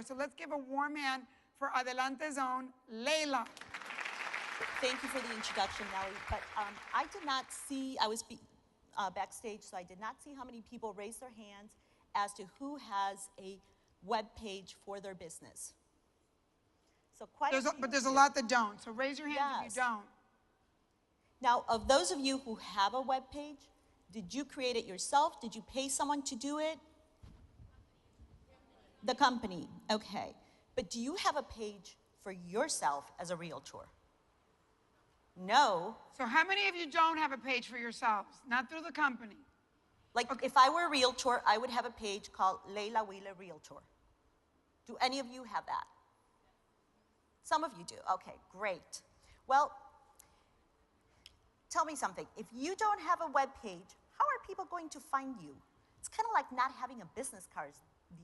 So let's give a warm hand for Adelante's own Leila. Thank you for the introduction, Nelly. But I did not see, I was backstage, so I did not see how many people raised their hands as to who has a web page for their business. So But there's a lot that don't. So raise your hands if you don't. Now, of those of you who have a web page, did you create it yourself? Did you pay someone to do it? The company, okay. But do you have a page for yourself as a realtor? No. So how many of you don't have a page for yourselves? Not through the company. Like, if I were a realtor, I would have a page called Leila Wheeler Realtor. Do any of you have that? Some of you do. Okay, great. Well, tell me something. If you don't have a web page, how are people going to find you? It's kind of like not having a business card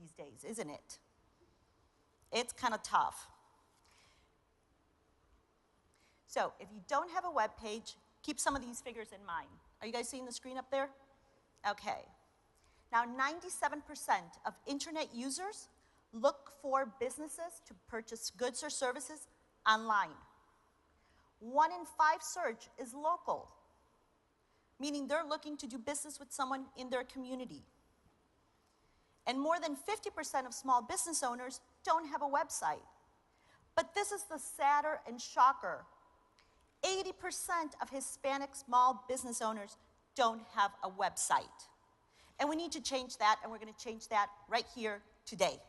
these days, isn't it? It's kind of tough. So if you don't have a web page, keep some of these figures in mind. Are you guys seeing the screen up there? Okay. Now, 97% of internet users look for businesses to purchase goods or services online. 1 in 5 search is local, meaning they're looking to do business with someone in their community. And more than 50% of small business owners don't have a website. But this is the sadder and shocker. 80% of Hispanic small business owners don't have a website. And we need to change that, and we're going to change that right here today.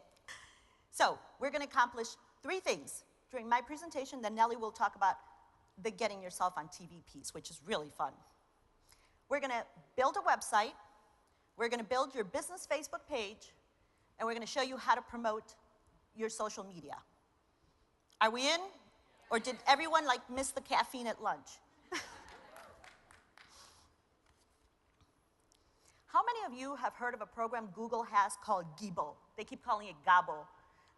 So we're going to accomplish 3 things during my presentation. Then Nelly will talk about the getting yourself on TV piece, which is really fun. We're going to build a website. We're going to build your business Facebook page, and we're going to show you how to promote your social media. Are we in? Or did everyone like miss the caffeine at lunch? How many of you have heard of a program Google has called Gibo? They keep calling it Gabo.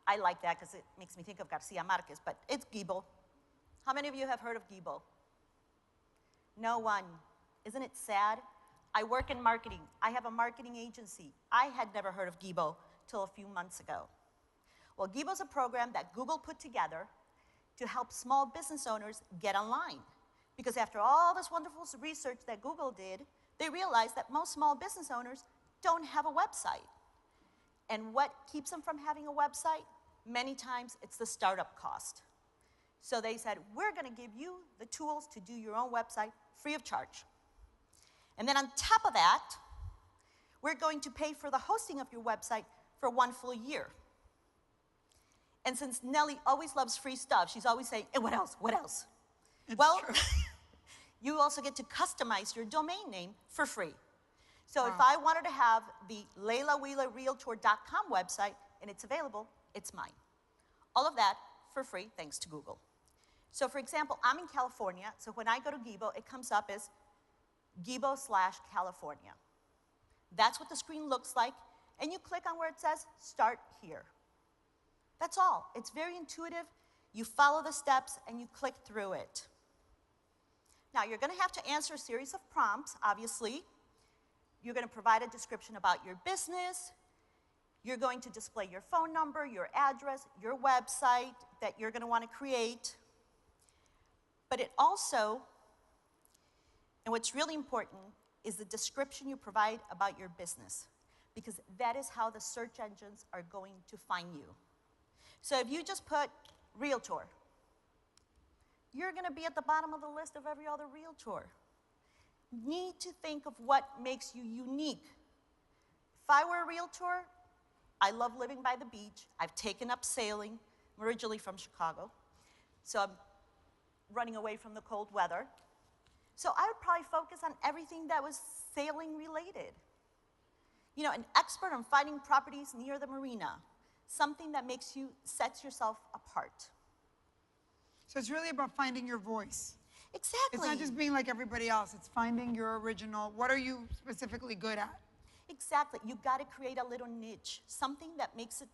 I like that because it makes me think of Garcia Marquez, but it's Gibo. How many of you have heard of Gibo? No one. Isn't it sad? I work in marketing. I have a marketing agency. I had never heard of Gibo till a few months ago. Well, Gibo is a program that Google put together to help small business owners get online. Because after all this wonderful research that Google did, they realized that most small business owners don't have a website. And what keeps them from having a website? Many times it's the startup cost. So they said, we're going to give you the tools to do your own website free of charge. And then on top of that, we're going to pay for the hosting of your website for 1 full year. And since Nelly always loves free stuff, she's always saying, hey, what else? What else? It's well, true. You also get to customize your domain name for free. So if I wanted to have the LeilaWheelerRealtor.com website, and it's available, it's mine. All of that for free, thanks to Google. So for example, I'm in California, so when I go to Gibo, it comes up as Gibo/California. That's what the screen looks like, and you click on where it says, Start Here. That's all. It's very intuitive. You follow the steps, and you click through it. Now, you're going to have to answer a series of prompts, obviously. You're going to provide a description about your business. You're going to display your phone number, your address, your website that you're going to want to create. But it also, and what's really important, is the description you provide about your business, because that is how the search engines are going to find you. So if you just put realtor, you're going to be at the bottom of the list of every other realtor. Need to think of what makes you unique. If I were a realtor, I love living by the beach. I've taken up sailing. I'm originally from Chicago, so I'm running away from the cold weather. So I would probably focus on everything that was sailing related. You know, an expert on finding properties near the marina, something that sets yourself apart. So it's really about finding your voice. Exactly. It's not just being like everybody else. It's finding your original, what are you specifically good at? Exactly. You got to create a little niche, something that makes it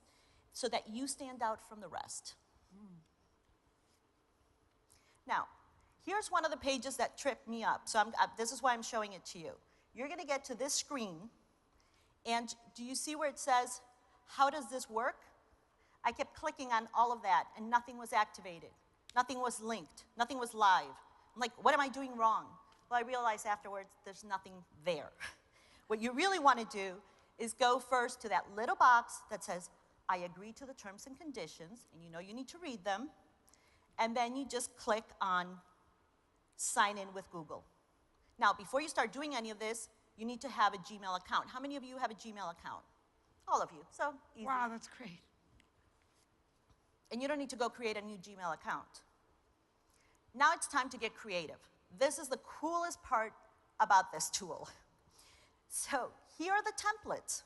so that you stand out from the rest. Now, here's one of the pages that tripped me up. So this is why I'm showing it to you. You're going to get to this screen, and do you see where it says, how does this work? I kept clicking on all of that, and nothing was activated. Nothing was linked. Nothing was live. I'm like, what am I doing wrong? Well, I realized afterwards there's nothing there. What you really want to do is go first to that little box that says, I agree to the terms and conditions, and you know you need to read them, and then you just click on sign in with Google. Now, before you start doing any of this, you need to have a Gmail account. How many of you have a Gmail account? All of you, so easy. Wow, that's great. And you don't need to go create a new Gmail account. Now it's time to get creative. This is the coolest part about this tool. So here are the templates.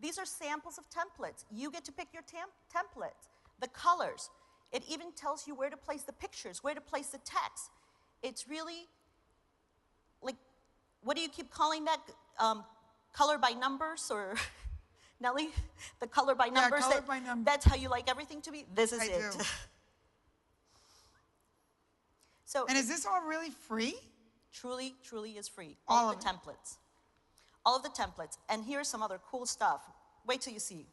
These are samples of templates. You get to pick your templates, the colors. It even tells you where to place the pictures, where to place the text. It's really like, what do you keep calling that? Color by numbers, or Nellie? The color by numbers? Yeah, color by numbers. That's how you like everything to be? This is I it. do. So And is this all really free? truly, truly is free. All All of of it. the templates. All of the templates. And here's some other cool stuff. Wait till you see.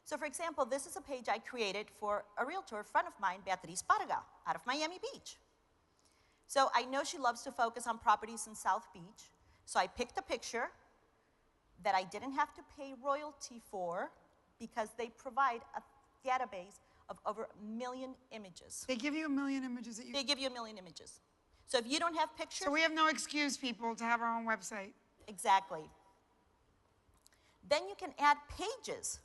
So for example, this is a page I created for a realtor friend of mine, Beatriz Parga, out of Miami Beach. So I know she loves to focus on properties in South Beach. So I picked a picture that I didn't have to pay royalty for because they provide a database of over 1 million images. They give you 1 million images that you... They give you 1 million images. So if you don't have pictures, So we have no excuse, people, to have our own website. exactly. Then you can add pages.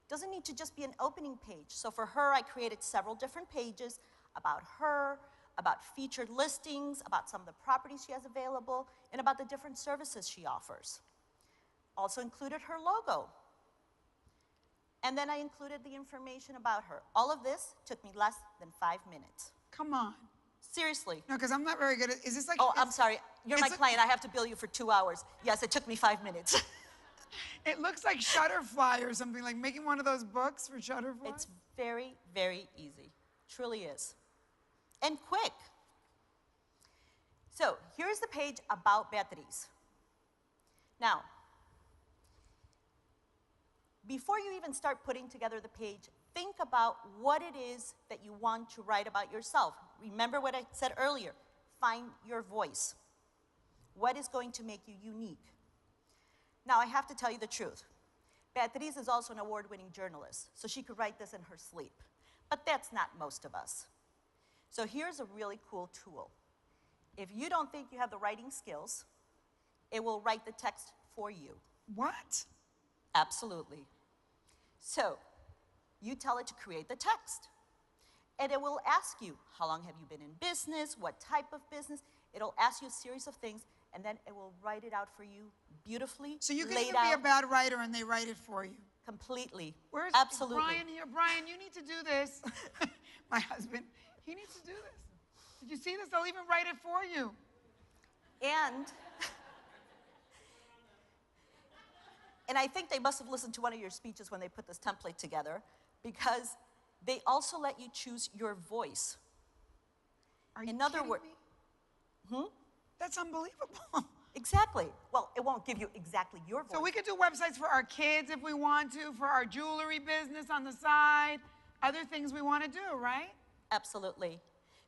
Doesn't need to just be an opening page. So for her, I created several different pages about her, about featured listings, about some of the properties she has available, and about the different services she offers. Also included her logo. And then I included the information about her. All of this took me less than 5 minutes. Come on. Seriously. No, because I'm not very good at... Is this like... Oh, I'm sorry. You're my it's a- client. I have to bill you for 2 hours. Yes, it took me 5 minutes. It looks like Shutterfly or something, like making one of those books for Shutterfly. It's very, very easy. Truly is. And quick. So here's the page about Beatriz. Now, before you even start putting together the page, think about what it is that you want to write about yourself. Remember what I said earlier. Find your voice. What is going to make you unique? Now, I have to tell you the truth. Beatriz is also an award-winning journalist, so she could write this in her sleep. But that's not most of us. So here's a really cool tool. If you don't think you have the writing skills, it will write the text for you. What? Absolutely. So you tell it to create the text. And it will ask you, how long have you been in business? What type of business? It'll ask you a series of things, and then it will write it out for you beautifully, So you can laid even be a out bad writer and they write it for you. completely. Where's Absolutely. Brian here? Brian, you need to do this. My husband, he needs to do this. Did you see this? They'll even write it for you. And I think they must have listened to one of your speeches when they put this template together, because they also let you choose your voice. Are you In other kidding words, me? That's unbelievable. exactly. Well, it won't give you exactly your voice. So we could do websites for our kids if we want to, for our jewelry business on the side, other things we want to do, right? Absolutely.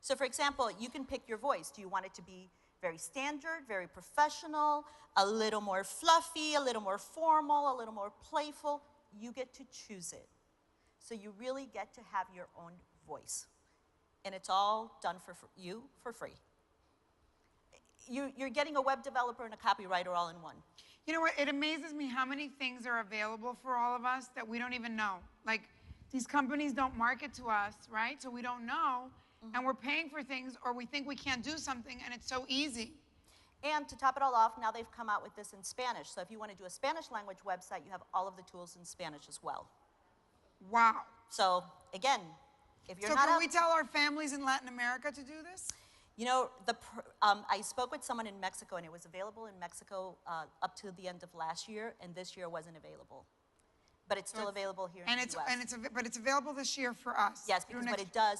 So for example, you can pick your voice. Do you want it to be very standard, very professional, a little more fluffy, a little more formal, a little more playful? You get to choose it. So you really get to have your own voice. And it's all done for you for free. You're getting a web developer and a copywriter all in one. You know what? It amazes me how many things are available for all of us that we don't even know. Like, these companies don't market to us, right? So we don't know, and we're paying for things, or we think we can't do something, and it's so easy. And to top it all off, now they've come out with this in Spanish. So if you want to do a Spanish language website, you have all of the tools in Spanish as well. Wow. So again, if you're So not can up, we tell our families in Latin America to do this? you know, I spoke with someone in Mexico, and it was available in Mexico up to the end of last year, and this year wasn't available. But it's still available here in the US. But it's available this year for us. Yes, through because what next- it does,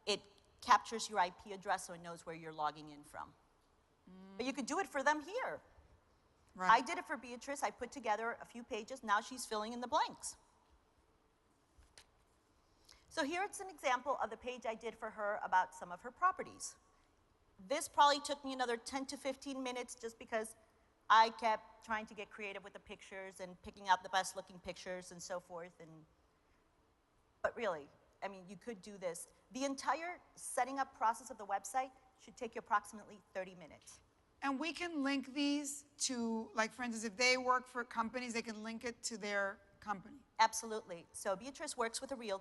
it captures your IP address so it knows where you're logging in from. But you could do it for them here. Right. I did it for Beatrice. I put together a few pages. Now she's filling in the blanks. So here it's an example of the page I did for her about some of her properties. This probably took me another 10 to 15 minutes just because I kept trying to get creative with the pictures and picking out the best looking pictures and so forth. But really, I mean, you could do this. The entire setting up process of the website should take you approximately 30 minutes. And we can link these to, like, for instance, if they work for companies, they can link it to their company. Absolutely. So Beatrice works with a real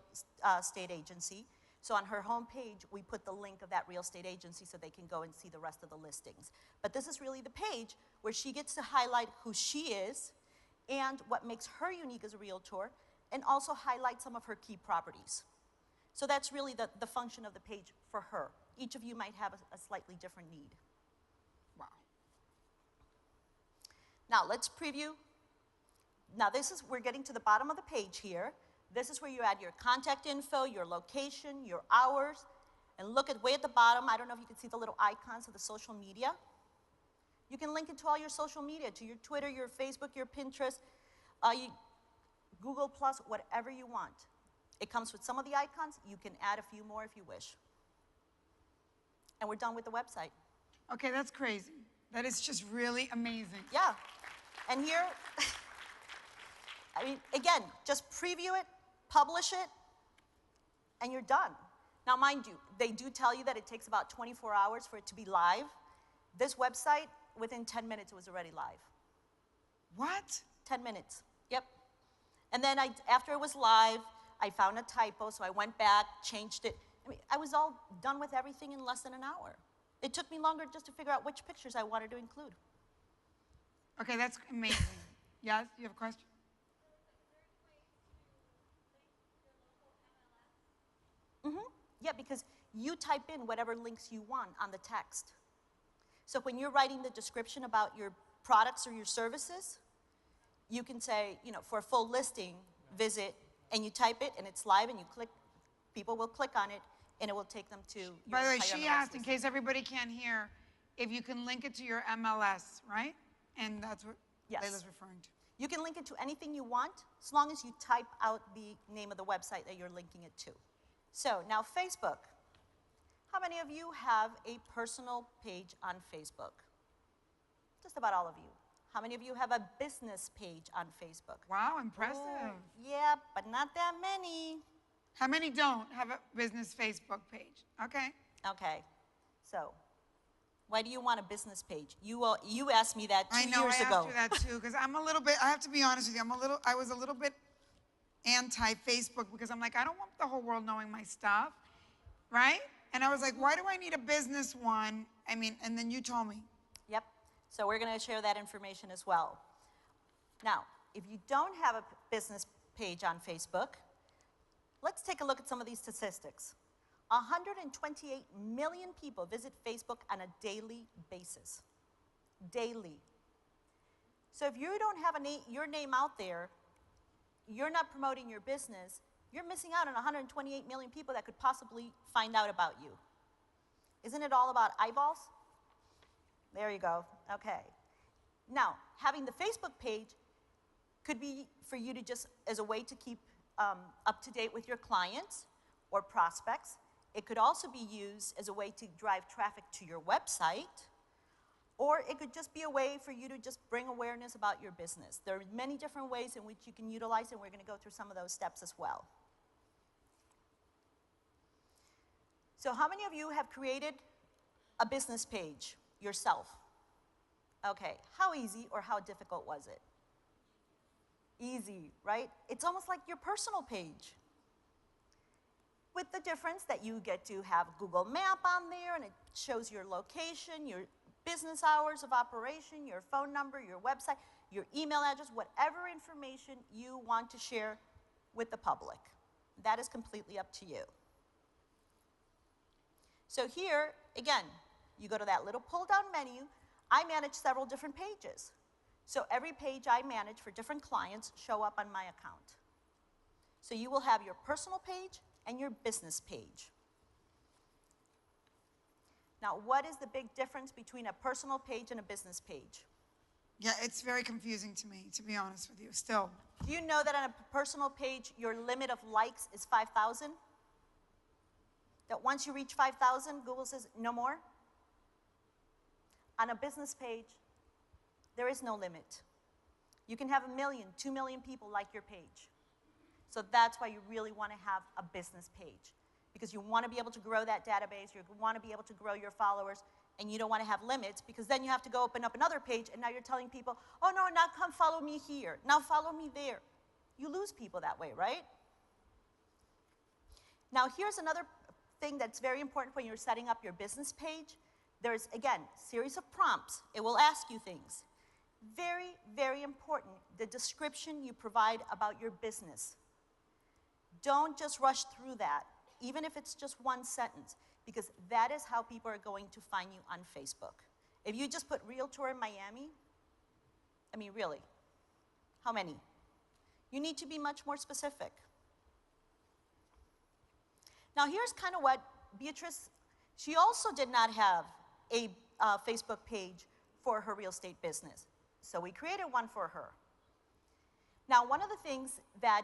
estate agency. So on her homepage, we put the link of that real estate agency so they can go and see the rest of the listings. But this is really the page where she gets to highlight who she is and what makes her unique as a realtor, and also highlight some of her key properties. So that's really the function of the page for her. Each of you might have a slightly different need. Wow. Now let's preview. Now we're getting to the bottom of the page here. This is where you add your contact info, your location, your hours, and look at way at the bottom. I don't know if you can see the little icons of the social media. You can link it to all your social media, to your Twitter, your Facebook, your Pinterest, Google+, whatever you want. It comes with some of the icons. You can add a few more if you wish. And we're done with the website. Okay, that's crazy. That is just really amazing. Yeah. And here, I mean, again, just preview it, publish it, and you're done. Now, mind you, they do tell you that it takes about 24 hours for it to be live. This website, within 10 minutes, it was already live. What? 10 minutes, yep. And then after it was live, I found a typo, so I went back, changed it. I mean, I was all done with everything in less than an hour. It took me longer just to figure out which pictures I wanted to include. Okay, that's amazing. Yes, you have a question? Yeah, because you type in whatever links you want on the text. So when you're writing the description about your products or your services, you can say, you know, for a full listing, visit, and you type it, and it's live, and you click, people will click on it, and it will take them to your By the way, entire she MLS asked, in listing. case everybody can't hear, if you can link it to your MLS, right? And that's what Yes. Layla's referring to. You can link it to anything you want, as long as you type out the name of the website that you're linking it to. So now Facebook. How many of you have a personal page on Facebook? Just about all of you. How many of you have a business page on Facebook? Wow, impressive. Ooh, yeah, but not that many. How many don't have a business Facebook page? Okay. Okay, so why do you want a business page? You asked me that 2 I know, years I ago. asked you that too, because I'm a little bit, I have to be honest with you, I was a little bit anti-Facebook because I'm like, I don't want the whole world knowing my stuff, right? And I was like, why do I need a business one? I mean, and then you told me. Yep, so we're gonna share that information as well. Now, if you don't have a business page on Facebook, let's take a look at some of these statistics. 128 million people visit Facebook on a daily basis. Daily. So if you don't have your name out there, you're not promoting your business, you're missing out on 128 million people that could possibly find out about you. Isn't it all about eyeballs? There you go, okay. Now, having the Facebook page could be for you to just, as a way to keep up to date with your clients or prospects. It could also be used as a way to drive traffic to your website, or it could just be a way for you to just bring awareness about your business. There are many different ways in which you can utilize it, and we're going to go through some of those steps as well. So how many of you have created a business page yourself? Okay, how easy or how difficult was it? Easy, right? It's almost like your personal page. With the difference that you get to have Google Map on there, and it shows your location, your business hours of operation, your phone number, your website, your email address, whatever information you want to share with the public. That is completely up to you. So here, again, you go to that little pull-down menu. I manage several different pages. So every page I manage for different clients show up on my account. So you will have your personal page and your business page. Now, what is the big difference between a personal page and a business page? Yeah, it's very confusing to me, to be honest with you, still. Do you know that on a personal page, your limit of likes is 5,000? that once you reach 5,000, Google says no more? On a business page, there is no limit. You can have 1 million, 2 million people like your page. So that's why you really want to have a business page, because you want to be able to grow that database, you want to be able to grow your followers, and you don't want to have limits, because then you have to go open up another page, and now you're telling people, oh no, now come follow me here, now follow me there. You lose people that way, right? Now here's another thing that's very important when you're setting up your business page. There's, again, series of prompts. It will ask you things. Very, very important, the description you provide about your business. Don't just rush through that, even if it's just one sentence, because that is how people are going to find you on Facebook. If you just put Realtor in Miami, I mean, really, how many? You need to be much more specific. Now, here's kind of what Beatrice, she also did not have a Facebook page for her real estate business. So we created one for her. Now, one of the things that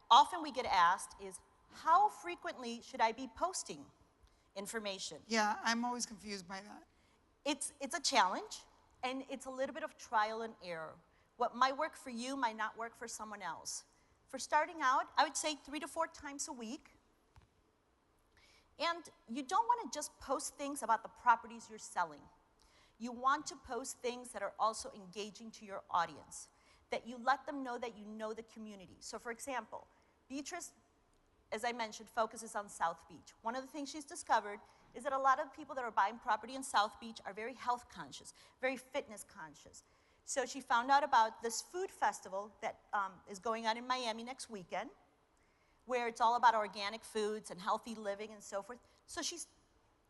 often we get asked is, how frequently should I be posting information? Yeah, I'm always confused by that. It's a challenge, and it's a little bit of trial and error. What might work for you might not work for someone else. For starting out, I would say 3 to 4 times a week. And you don't want to just post things about the properties you're selling. You want to post things that are also engaging to your audience, that you let them know that you know the community. So for example, Beatrice, as I mentioned, focuses on South Beach. One of the things she's discovered is that a lot of people that are buying property in South Beach are very health conscious, very fitness conscious. So she found out about this food festival that is going on in Miami next weekend, where it's all about organic foods and healthy living and so forth. So she's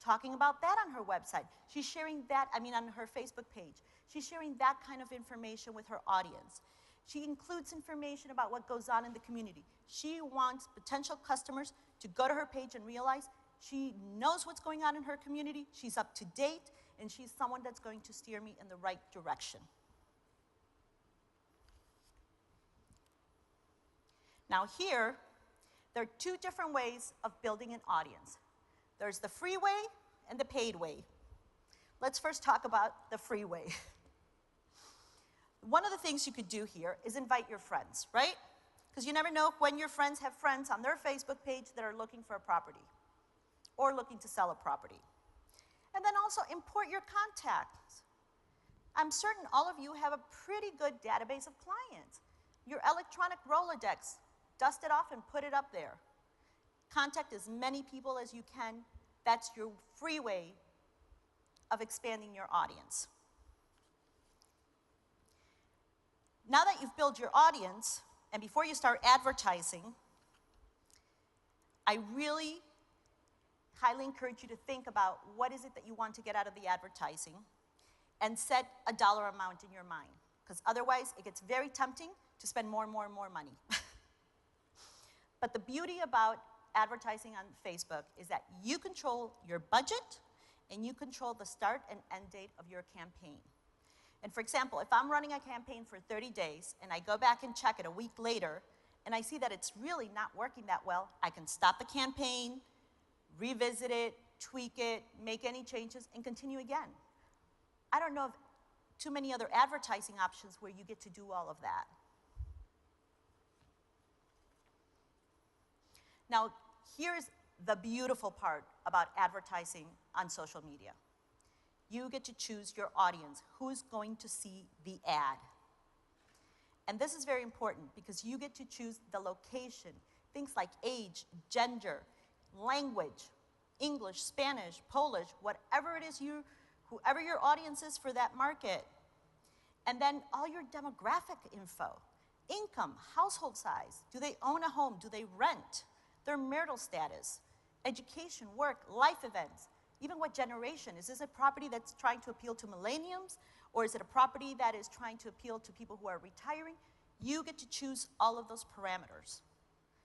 talking about that on her website. She's sharing that, on her Facebook page. She's sharing that kind of information with her audience. She includes information about what goes on in the community. She wants potential customers to go to her page and realize she knows what's going on in her community, she's up to date, and she's someone that's going to steer me in the right direction. Now here, there are 2 different ways of building an audience. There's the free way and the paid way. Let's first talk about the free way. One of the things you could do here is invite your friends, right? Because you never know when your friends have friends on their Facebook page that are looking for a property or looking to sell a property. And then also import your contacts. I'm certain all of you have a pretty good database of clients. Your electronic Rolodex, dust it off and put it up there. Contact as many people as you can. That's your free way of expanding your audience. Now that you've built your audience, and before you start advertising, I really highly encourage you to think about what is it that you want to get out of the advertising and set a dollar amount in your mind, because otherwise it gets very tempting to spend more and more and more money. But the beauty about advertising on Facebook is that you control your budget and you control the start and end date of your campaign. And for example, if I'm running a campaign for 30 days and I go back and check it a week later and I see that it's really not working that well, I can stop the campaign, revisit it, tweak it, make any changes, and continue again. I don't know of too many other advertising options where you get to do all of that. Now, here's the beautiful part about advertising on social media. You get to choose your audience, who's going to see the ad. And this is very important because you get to choose the location, things like age, gender, language, English, Spanish, Polish, whatever it is whoever your audience is for that market. And then all your demographic info, income, household size, do they own a home, do they rent, their marital status, education, work, life events, even what generation. Is this a property that's trying to appeal to millennials, or is it a property that is trying to appeal to people who are retiring? You get to choose all of those parameters.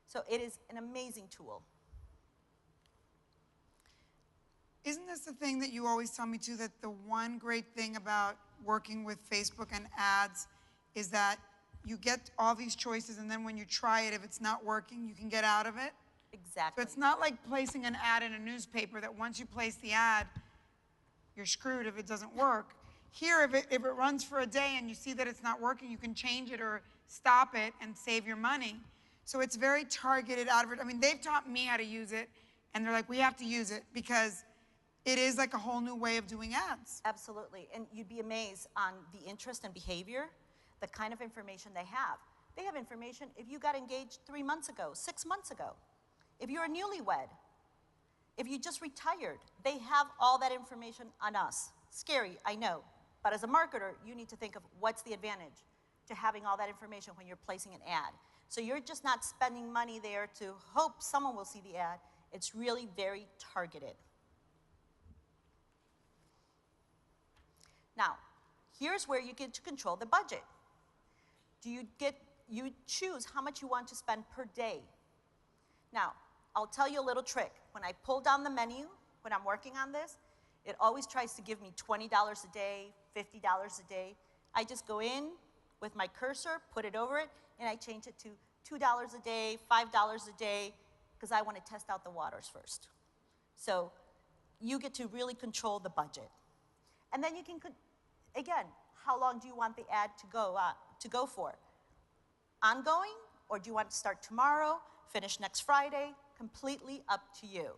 So it is an amazing tool. Isn't this the thing that you always tell me too, that the one great thing about working with Facebook and ads is that you get all these choices, and then when you try it, if it's not working, you can get out of it? Exactly. So it's not like placing an ad in a newspaper that once you place the ad, you're screwed if it doesn't work. Here, if it runs for a day and you see that it's not working, you can change it or stop it and save your money. So it's very targeted advert. I mean, they've taught me how to use it, and they're like, we have to use it because it is like a whole new way of doing ads. Absolutely. And you'd be amazed on the interest and behavior, the kind of information they have. They have information if you got engaged 3 months ago, 6 months ago, if you're a newlywed, if you just retired, they have all that information on us. Scary, I know. But as a marketer, you need to think of what's the advantage to having all that information when you're placing an ad. So you're just not spending money there to hope someone will see the ad. It's really very targeted. Now, here's where you get to control the budget. You choose how much you want to spend per day. Now, I'll tell you a little trick. When I pull down the menu, when I'm working on this, it always tries to give me $20 a day, $50 a day. I just go in with my cursor, put it over it, and I change it to $2 a day, $5 a day, because I want to test out the waters first. So you get to really control the budget. And then you can, again, how long do you want the ad to go for? Ongoing, or do you want to start tomorrow, finish next Friday? Completely up to you.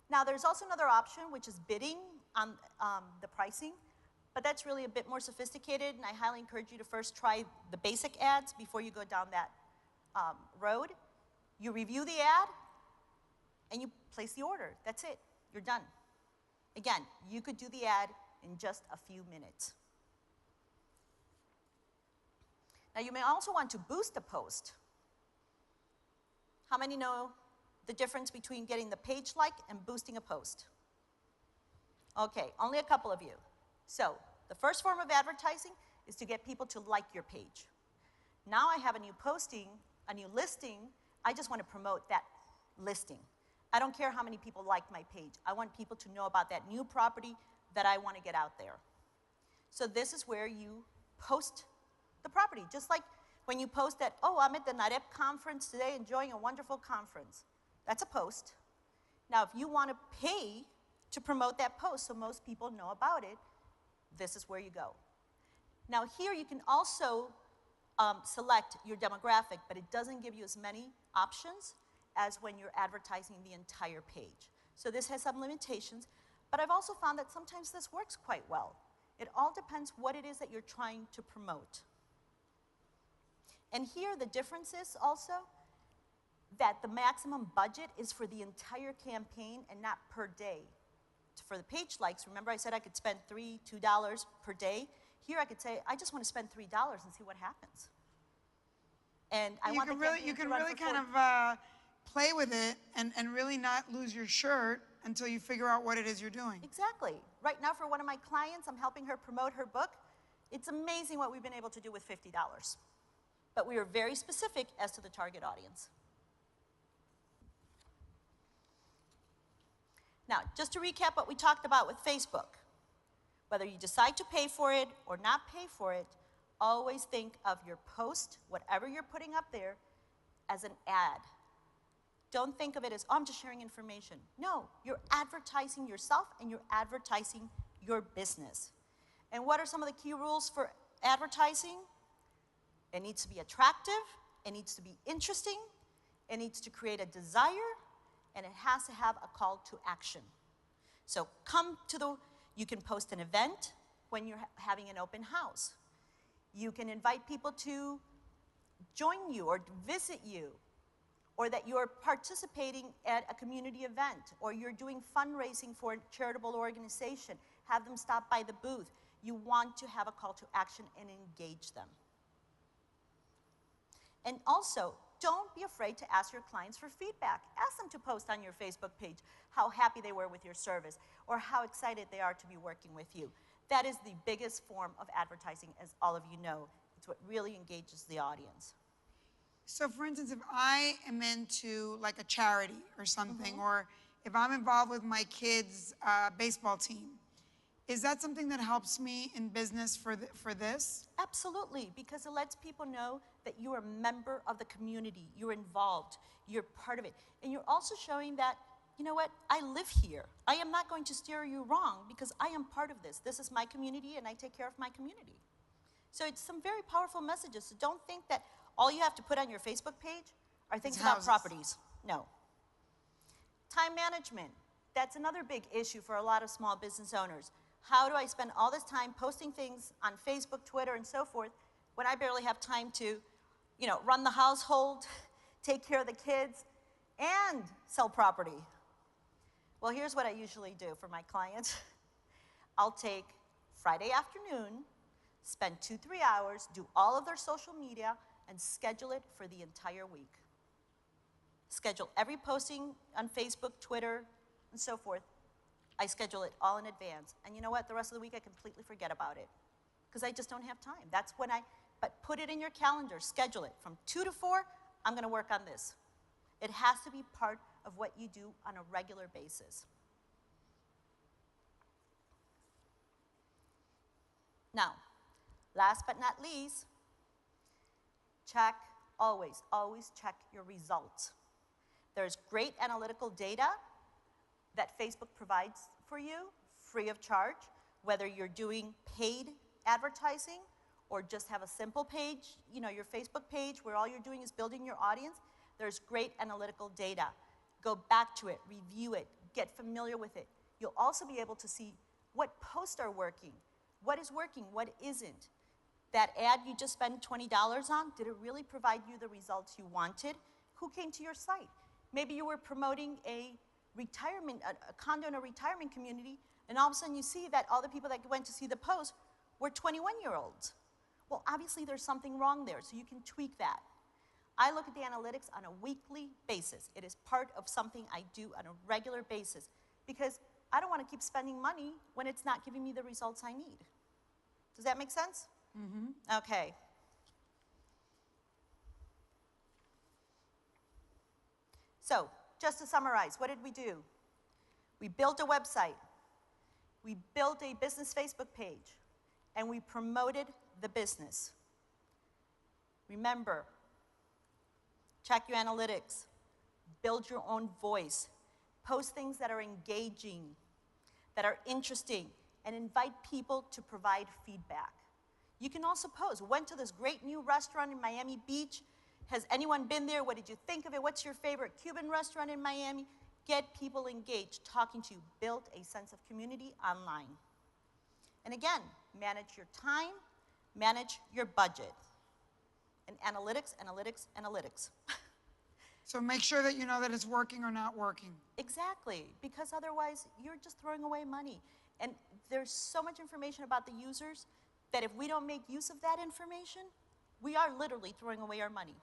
Now, there's also another option, which is bidding on the pricing, but that's really a bit more sophisticated, and I highly encourage you to first try the basic ads before you go down that road. You review the ad, and you place the order. That's it. You're done. Again, you could do the ad in just a few minutes. Now, you may also want to boost a post. How many know the difference between getting the page like and boosting a post? Okay, only a couple of you. So, the first form of advertising is to get people to like your page. Now I have a new posting, a new listing. I just want to promote that listing. I don't care how many people like my page. I want people to know about that new property that I want to get out there. So this is where you post the property. Just like when you post that, oh, I'm at the NAREP conference today, enjoying a wonderful conference. That's a post. Now, if you want to pay to promote that post so most people know about it, this is where you go. Now, here you can also select your demographic, but it doesn't give you as many options as when you're advertising the entire page. So this has some limitations, but I've also found that sometimes this works quite well. It all depends what it is that you're trying to promote. And here the difference is also that the maximum budget is for the entire campaign and not per day. For the page likes, remember I said I could spend $2 per day? Here I could say, I just want to spend $3 and see what happens. And I want the campaign you can to run really for kind of play with it and really not lose your shirt until you figure out what it is you're doing. Exactly. Right now for one of my clients, I'm helping her promote her book. It's amazing what we've been able to do with $50. But we are very specific as to the target audience. Now, just to recap what we talked about with Facebook, whether you decide to pay for it or not pay for it, always think of your post, whatever you're putting up there, as an ad. Don't think of it as, oh, I'm just sharing information. No, you're advertising yourself and you're advertising your business. And what are some of the key rules for advertising? It needs to be attractive, it needs to be interesting, it needs to create a desire, and it has to have a call to action. So you can post an event when you're having an open house. You can invite people to join you or visit you, or that you're participating at a community event, or you're doing fundraising for a charitable organization. Have them stop by the booth. You want to have a call to action and engage them. And also, don't be afraid to ask your clients for feedback. Ask them to post on your Facebook page how happy they were with your service or how excited they are to be working with you. That is the biggest form of advertising, as all of you know. It's what really engages the audience. So for instance, if I am into like a charity or something, or if I'm involved with my kids' baseball team, Is that something that helps me in business for this? Absolutely, because it lets people know that you're a member of the community, you're involved, you're part of it. And you're also showing that, you know what, I live here. I am not going to steer you wrong because I am part of this. This is my community and I take care of my community. So it's some very powerful messages. So don't think that all you have to put on your Facebook page are things about houses. properties. No. Time management. That's another big issue for a lot of small business owners. How do I spend all this time posting things on Facebook, Twitter, and so forth when I barely have time to, you know, run the household, take care of the kids, and sell property? Well, here's what I usually do for my clients. I'll take Friday afternoon, spend 2-3 hours, do all of their social media, and schedule it for the entire week. Schedule every posting on Facebook, Twitter, and so forth. I schedule it all in advance. And you know what? The rest of the week I completely forget about it because I just don't have time. That's when but put it in your calendar, schedule it. From 2 to 4, I'm gonna work on this. It has to be part of what you do on a regular basis. Now, last but not least, always check your results. There's great analytical data that Facebook provides for you, free of charge, whether you're doing paid advertising or just have a simple page, you know, your Facebook page where all you're doing is building your audience. There's great analytical data. Go back to it, review it, get familiar with it. You'll also be able to see what posts are working, what is working, what isn't. That ad you just spent $20 on, did it really provide you the results you wanted? Who came to your site? Maybe you were promoting a condo in a retirement community, and all of a sudden you see that all the people that went to see the post were 21-year-olds. Well, obviously there's something wrong there, so you can tweak that. I look at the analytics on a weekly basis. It is part of something I do on a regular basis because I don't want to keep spending money when it's not giving me the results I need. Does that make sense? Mm-hmm. Okay. So, just to summarize, what did we do? We built a website, we built a business Facebook page, and we promoted the business. Remember, check your analytics, build your own voice, post things that are engaging, that are interesting, and invite people to provide feedback. You can also post, went to this great new restaurant in Miami Beach. Has anyone been there? What did you think of it? What's your favorite Cuban restaurant in Miami? Get people engaged, talking to you. Build a sense of community online. And again, manage your time, manage your budget. And analytics, analytics, analytics. So make sure that you know that it's working or not working. Exactly, because otherwise you're just throwing away money. And there's so much information about the users that if we don't make use of that information, we are literally throwing away our money.